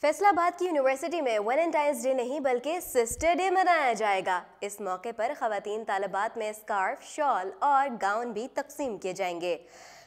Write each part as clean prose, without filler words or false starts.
फैसला आबाद की यूनिवर्सिटी में वैलेंटाइंस डे नहीं बल्कि सिस्टर डे मनाया जाएगा। इस मौके पर खवातीन तालिबात में स्कार्फ, शॉल और गाउन भी तकसीम किए जाएंगे।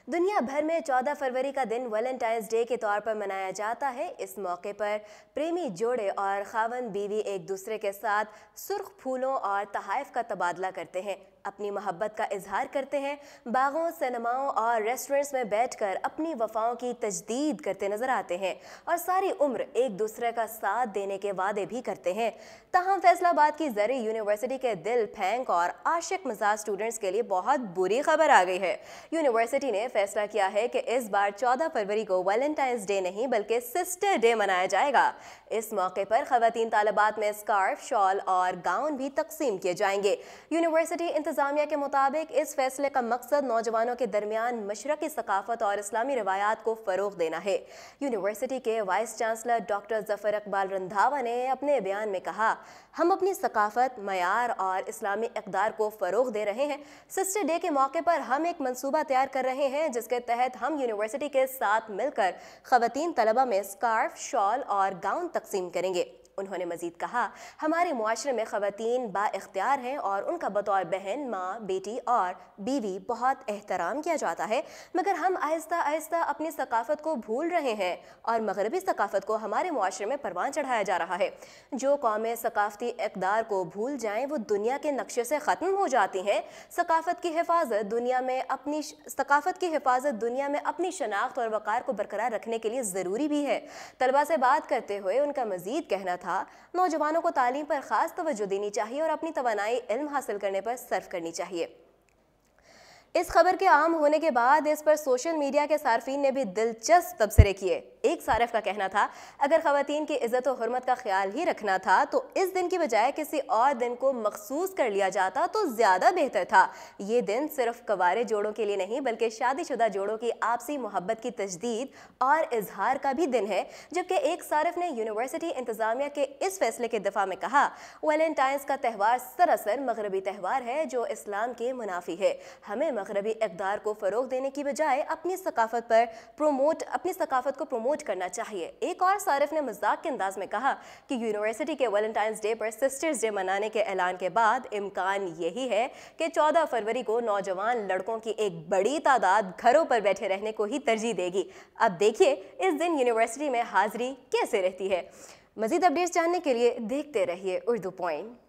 दुनिया भर में 14 फरवरी का दिन वैलेंटाइंस डे के तौर पर मनाया जाता है। इस मौके पर प्रेमी जोड़े और खावन बीवी एक दूसरे के साथ सुर्ख फूलों और तहाइफ का तबादला करते हैं, अपनी मोहब्बत का इजहार करते हैं, बागों, सिनेमाओं और रेस्टोरेंट्स में बैठकर अपनी वफाओं की तजदीद करते नजर आते हैं और सारी उम्र एक दूसरे का साथ देने के वादे भी करते हैं। ताहम फैसलाबाद की ज़री यूनिवर्सिटी के दिल फेंक और आशिक मिजाज स्टूडेंट्स के लिए बहुत बुरी खबर आ गई है। यूनिवर्सिटी ने फैसला किया है कि इस बार 14 फरवरी को वैलेंटाइंस डे नहीं बल्कि सिस्टर डे मनाया जाएगा। इस मौके पर खवातीन तालिबात में स्कार्फ, शॉल और गाउन भी तकसीम किए जाएंगे। यूनिवर्सिटी इंतजामिया के मुताबिक इस फैसले का मकसद नौजवानों के दरमियान मशरकी सकाफत और इस्लामी रिवायात को फ़रोग़ देना है। यूनिवर्सिटी के vice chancellor doctor Zafar Iqbal Randhawa ने अपने बयान में कहा, हम अपनी सकाफत, मयार और इस्लामी इक़दार को फ़रोग़ दे रहे हैं। सिस्टर डे के मौके पर हम एक मंसूबा तैयार कर रहे हैं जिसके तहत हम यूनिवर्सिटी के साथ मिलकर ख़वातीन तलबा में स्कार्फ, शॉल और गाउन तकसीम करेंगे। उन्होंने मजीद कहा, हमारे मुआशरे में ख़वातीन बाइख्तियार हैं और उनका बतौर बहन, माँ, बेटी और बीवी बहुत एहतराम किया जाता है, मगर हम आहिस्ता आहिस्ता अपनी सकाफ़त को भूल रहे हैं और मगरबी सकाफ़त को हमारे मुआशरे में परवान चढ़ाया जा रहा है। जो कौमें सकाफ़ती इक़दार को भूल जाएँ वो दुनिया के नक्शे से ख़त्म हो जाती हैं। सकाफ़त की हिफाजत दुनिया में अपनी शनाख्त और वक़ार को बरकरार रखने के लिए ज़रूरी भी है। तलबा से बात करते हुए उनका मज़ीद कहना था, नौजवानों को तालीम पर खास तवज्जो देनी चाहिए और अपनी तवानाई इल्म हासिल करने पर सर्फ करनी चाहिए। इस खबर के आम होने के बाद इस पर सोशल मीडिया के सार्फिन ने भी दिलचस्प तबसरे किए। एक सारिफ का कहना था, अगर ख़वातीन की इज़्ज़त और हुर्मत का ख्याल ही रखना था तो इस दिन की बजाय किसी और दिन को मखसूस कर लिया जाता तो ज़्यादा बेहतर था। ये दिन सिर्फ कवारे जोड़ों के लिए नहीं बल्कि शादीशुदा जोड़ों की आपसी मोहब्बत की तजदीद और इजहार का भी दिन है। जबकि एक सारिफ ने यूनिवर्सिटी इंतज़ामिया के इस फैसले के दिफा में कहा, वैलेंटाइंस का त्यौहार सरासर मगरबी त्यौहार है जो इस्लाम के मुनाफी है। हमें मगरबी इक़दार को फ़रोग़ देने की बजाय अपनी सकाफ़त को प्रमोट करना चाहिए। एक और सारिफ ने मजाक के अंदाज में कहा कि यूनिवर्सिटी के वैलेंटाइंस डे पर सिस्टर्स डे मनाने के ऐलान के बाद इम्कान यही है कि 14 फरवरी को नौजवान लड़कों की एक बड़ी तादाद घरों पर बैठे रहने को ही तरजीह देगी। अब देखिए इस दिन यूनिवर्सिटी में हाजिरी कैसे रहती है। मज़ीद अपडेट्स जानने के लिए देखते रहिए उर्दू पॉइंट।